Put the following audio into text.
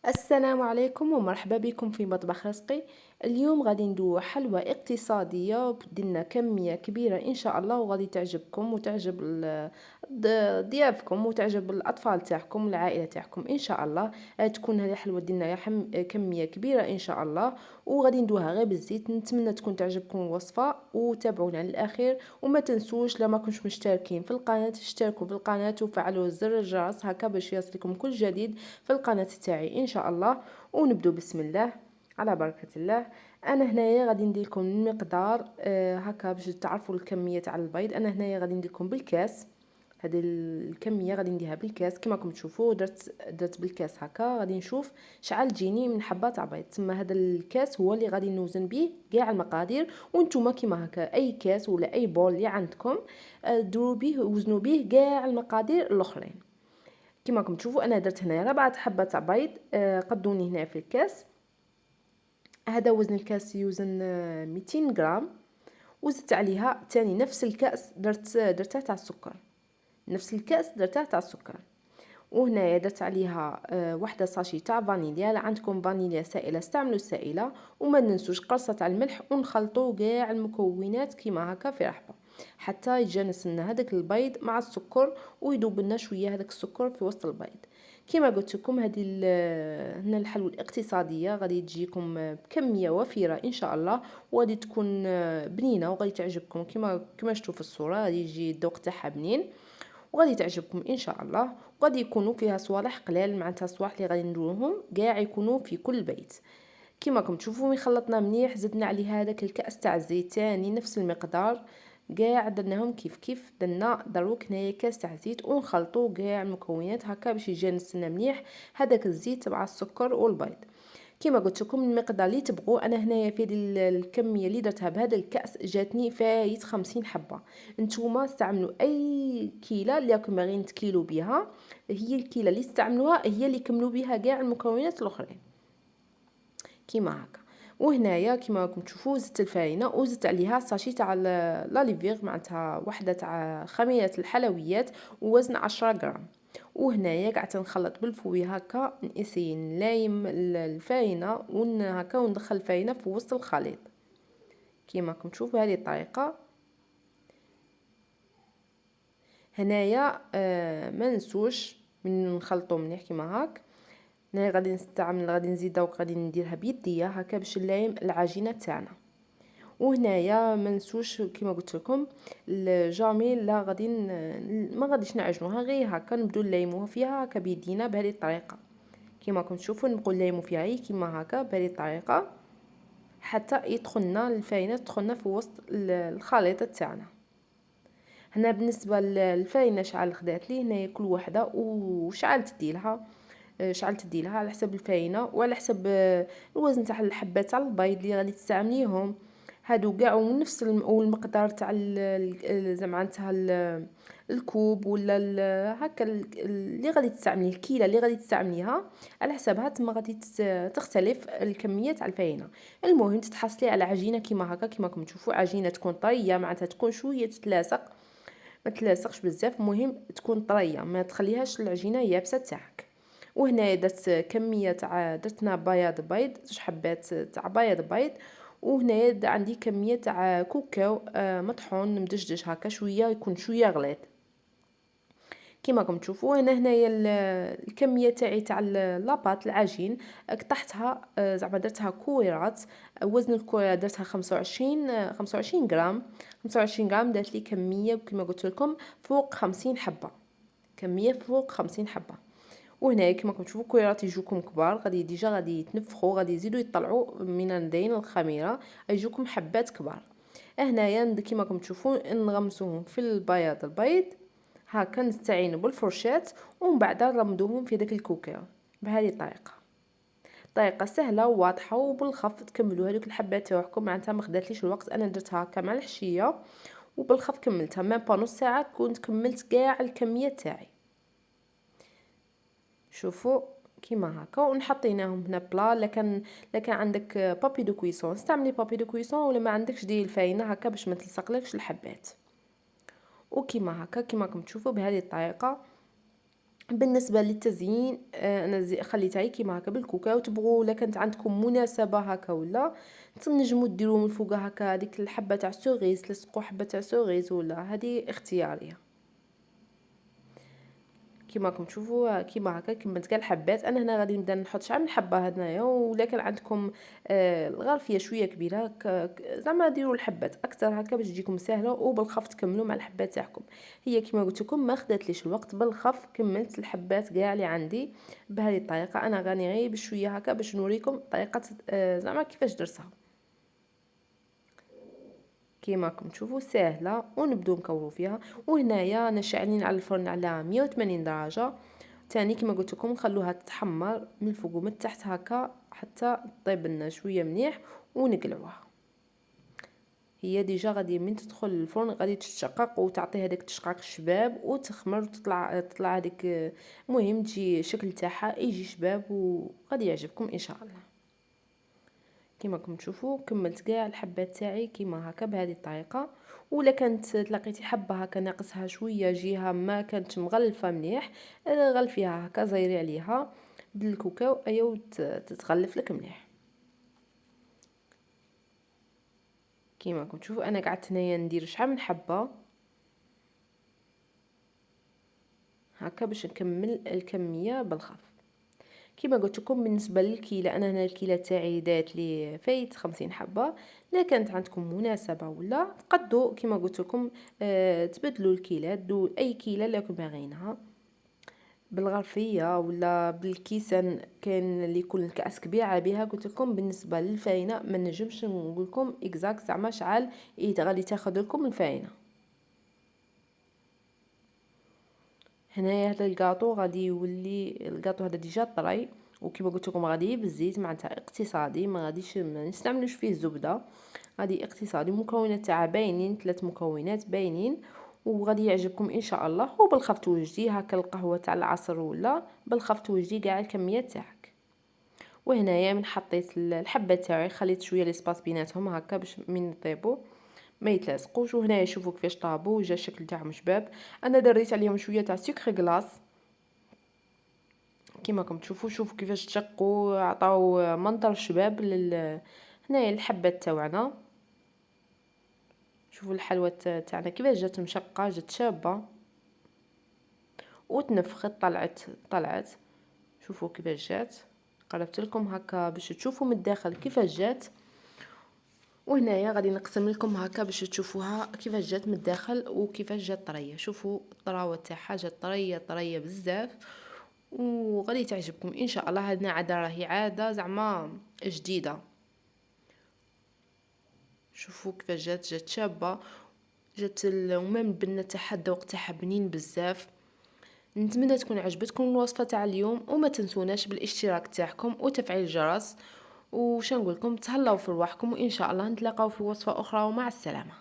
السلام عليكم ومرحبا بكم في مطبخ رزقي. اليوم غادي ندوق حلوى اقتصادية بدنا كمية كبيرة إن شاء الله، وغادي تعجبكم وتعجب ضيافكم وتعجب الأطفال تاعكم والعائلة تاعكم إن شاء الله. تكون هذه حلوى دينا كمية كبيرة إن شاء الله، وغادي ندوها غير بالزيت. نتمنى تكون تعجبكم الوصفة وتابعونا للأخير، وما تنسوش لما كنتش مشتركين في القناة اشتركوا في القناة وفعلوا زر الجرس هكا باش يصلكم كل جديد في القناة تاعي ان شاء الله. ونبدو بسم الله على بركة الله. انا هنايا غادي ندير لكم المقدار هكا باش تعرفوا الكميه تاع البيض. انا هنايا غادي ندير لكم بالكاس، هذه الكميه غادي نديرها بالكاس كما راكم تشوفوا. درت بالكاس هكا. غادي نشوف شحال تجيني من حبه تاع بيض. تما هذا الكاس هو اللي غادي نوزن به كاع المقادير، وانتم كيما هكا اي كاس ولا اي بول اللي عندكم ديروا به وزنوا به كاع المقادير الاخرين. كما راكم تشوفوا انا درت هنا 4 حبات تاع بيض قدوني هنا في الكاس. هذا وزن الكاس يوزن 200 غرام. وزدت عليها تاني نفس الكاس درتها تاع السكر، نفس الكاس درتها تاع السكر. وهنا درت عليها واحدة ساشي تاع فانيليا. لا عندكم فانيليا سائلة استعملوا السائلة. وما ننسوش قرصة تاع الملح، ونخلطوا كاع المكونات كيما هكا في رحبة حتى يتجانس لنا هذاك البيض مع السكر، ويذوب لنا شويه هذاك السكر في وسط البيض. كما قلت لكم هذه هنا الحلوى الاقتصاديه غادي تجيكم بكميه وفيره ان شاء الله، وغادي تكون بنينه وغادي تعجبكم كما شفتوا في الصوره. غادي يجي الذوق تاعها بنين وغادي تعجبكم ان شاء الله. وغادي يكونوا فيها صوالح قلال، معناتها صوالح اللي غادي نديروهم كاع يكونوا في كل بيت. كما راكم تشوفوا ملي خلطنا مليح زدنا عليه هذاك الكاس تاع الزيت تاني نفس المقدار. كاع درناهم كيف درنا دروك هنايا كاس تاع زيت، ونخلطوا كاع المكونات هكا باش يتجانس لنا مليح هذاك الزيت مع السكر والبيض. كما قلت لكم المقدار اللي تبغوا. انا هنايا في الكميه اللي درتها بهذا الكاس جاتني فايت 50 حبه. نتوما استعملوا اي كيله اللي راكم باغيين تكيلوا بها، هي الكيله اللي استعملوها هي اللي كملوا بها كاع المكونات الاخرين كيما هكا. وهنايا كيما راكم تشوفوا زدت الفارينه وزدت عليها ساشي تاع لا ليفيغ، معناتها وحده تاع خميره الحلويات ووزن 10 غرام. وهنايا قعدت نخلط بالفوي هكا نسي نلايم الفارينه هكا وندخل الفارينه في وسط الخليط كيما راكم تشوفوا بهذه الطريقه. هنايا ما ننسوش من نخلطوا مليح كيما هاك. هنا غادي نزيد دوك غادي نديرها بيديا هكا باش نلايم العجينه تاعنا. وهنايا ما نسوش كيما قلت لكم الجامي لا غادي ما غاديش نعجنوها، غير هكا نبدو نلايموها فيها هكا بيدينا بهذه الطريقه. كيما راكم تشوفوا نبقوا نلايمو فيها غير كيما هكا بهذه الطريقه حتى يدخلنا الفاينه تدخلنا في وسط الخليط تاعنا. هنا بالنسبه للفاينه شعل خدات لي هنايا كل وحده وشعل تديلها شعل تديلها على حسب الفاينه وعلى حسب الوزن تاع الحبات تاع البيض اللي غادي تستعمليهم. هادو كاع ونفس المقدار تاع زعما تاع الكوب ولا هكا اللي غادي تستعمليه الكيله اللي غادي تستعمليها على حسابها. تما غادي تختلف الكميه تاع الفاينه. المهم تتحصلي على عجينه كيما هكا كيما راكم تشوفوا عجينه تكون طريه، معناتها تكون شويه تتلاصق ما تلاصقش بزاف. المهم تكون طريه ما تخليهاش العجينه يابسه تاعك. وهنا درت كميه تاع درتنا بياض بيض 2 حبات تاع بياض بيض. وهنا عندي كميه تاع كوكاو مطحون مدجدج هكا شويه يكون شويه غليظ كيما راكم تشوفوا. هنايا الكميه تاعي تاع لاباط العجين قطعتها زعما درتها كويرات. وزن الكويره درتها 25 غرام. 25 غرام دات لي كميه كيما قلت لكم فوق 50 حبه، كميه فوق 50 حبه. وهنا كما راكم تشوفوا كويرات يجوكم كبار غادي ديجا غادي يتنفخوا غادي يزيدوا يطلعوا من داين الخميره يجوكم حبات كبار. هنايا كما راكم تشوفوا نغمسوهم في البياض البيض هكا نستعينوا بالفرشات ومن بعد نرمدوهم في داك الكوكاو بهذه الطريقه. طريقه سهله وواضحه وبالخف تكملوا هذوك الحبات تاعكم. معناتها ما خداتليش الوقت، انا درتها هكا مع الحشيه وبالخف كملتها ميم با نص ساعه كنت كملت كاع الكميه تاعي. شوفوا كيما هكا ونحطيناهم هنا بلا. لكن عندك بابي دو كويسون استعملي بابي دو كويسون، ولا ما عندكش ديري الفاينه هكا باش ما تلصقلكش الحبات. وكيما هكا كيما راكم تشوفوا بهذه الطريقه بالنسبة للتزيين أنا خليتها غير كيما هكا بالكوكا، وتبغوا إلا كانت عندكم مناسبة هكا ولا تنجموا ديروا من الفوق هكا هذيك الحبة تاع سوغيس، تلصقوا حبة تاع سوغيس ولا هذه اختيارية. كيما راكم تشوفوا كيما هكا كملت كاع الحبات. انا هنا غادي نبدا نحط شحال من حبه هنايا، ولكن عندكم الغرفيه شويه كبيره زعما ديروا الحبات اكثر هكا باش تجيكم سهله، وبالخف تكملوا مع الحبات تاعكم. هي كيما قلت لكم ما خداتليش الوقت، بالخف كملت الحبات كاع اللي عندي بهذه الطريقه. انا غاني غير بشويه هكا باش نوريكم طريقه زعما كيفاش درتها. كيما راكم تشوفوا سهله، ونبداو نكوروا فيها. وهنايا انا شاعلين على الفرن على 180 درجه تاني كما قلت لكم، نخلوها تتحمر من الفوق ومن التحت هكا حتى طيب لنا شويه مليح ونقلعوها. هي ديجا غادي من تدخل الفرن غادي تتشقق وتعطي هذاك التشقاق الشباب وتخمر وتطلع هذيك، المهم تجي الشكل تاعها يجي شباب وغادي يعجبكم ان شاء الله. كما راكم تشوفوا كملت كاع الحبات تاعي كيما هكا بهذه الطريقه. ولا كانت تلقيتي حبه هكا ناقصها شويه جهه ما كانت مغلفه مليح، غلفيها هكا زيري عليها بالكوكاو ايوا تتغلف لك مليح. كيما راكم تشوفوا انا قعدت هنايا ندير شحال من حبه هكا باش نكمل الكميه بالخف. كما قلت لكم بالنسبه للكيله، انا هنا الكيله تاعي دات لي فايت 50 حبه. لا كانت عندكم مناسبه ولا تقدوا كما قلت لكم تبدلوا الكيلات، دو اي كيله اللي راكم باغينها بالغرفيه ولا بالكيسان. كاين اللي يكون الكاس كبيره بها. قلت لكم بالنسبه للفاينه ما نجمش نقول لكم اكزاكت زعما شحال غادي تاخذ لكم الفاينه. هنايا هذا الكاطو غادي يولي الكاطو هذا ديجا طري، وكما قلت لكم غادي بالزيت معناتها اقتصادي، ما غاديش ما نستعملوش فيه الزبده، غادي اقتصادي. المكونات تاعها باينين، 3 مكونات باينين، وغادي يعجبكم ان شاء الله. وبالخف توجدي هكا القهوه تاع العصر ولا بالخف توجدي كاع الكميات تاعك. وهنايا من حطيت الحبه تاعي خليت شويه ليسباس بيناتهم هكا باش من يطيبوا ما يتلاصقوش. وهنايا شوفوا كيفاش طابوا وجا الشكل تاعهم شباب. انا دريت عليهم شويه تاع سكر غلاس كيما راكم تشوفوا. شوفوا كيفاش تشقوا عطاو منظر شباب هنايا الحبات تاعنا. شوفوا الحلوى تاعنا كيفاش جات مشقه جات شابه وتنفخت طلعت. شوفوا كيفاش جات، قربت لكم هكا باش تشوفوا من الداخل كيفاش جات. وهنايا غادي نقسم لكم هكا باش تشوفوها كيفاش جات من الداخل وكيفاش جات طريه. شوفوا الطراوه تاعها جات طريه بزاف، وغادي تعجبكم ان شاء الله. هادنا عاده راهي عاده زعما جديده. شوفوا كيفاش جات شابه، جات ومام البنه تاعها الذوق تاعها بنين بزاف. نتمنى تكون عجبتكم الوصفه تاع اليوم، وما تنسوناش بالاشتراك تاعكم وتفعيل الجرس. وش نقول لكم، تهلاو في رواحكم، وان شاء الله نتلاقاو في وصفه اخرى، ومع السلامه.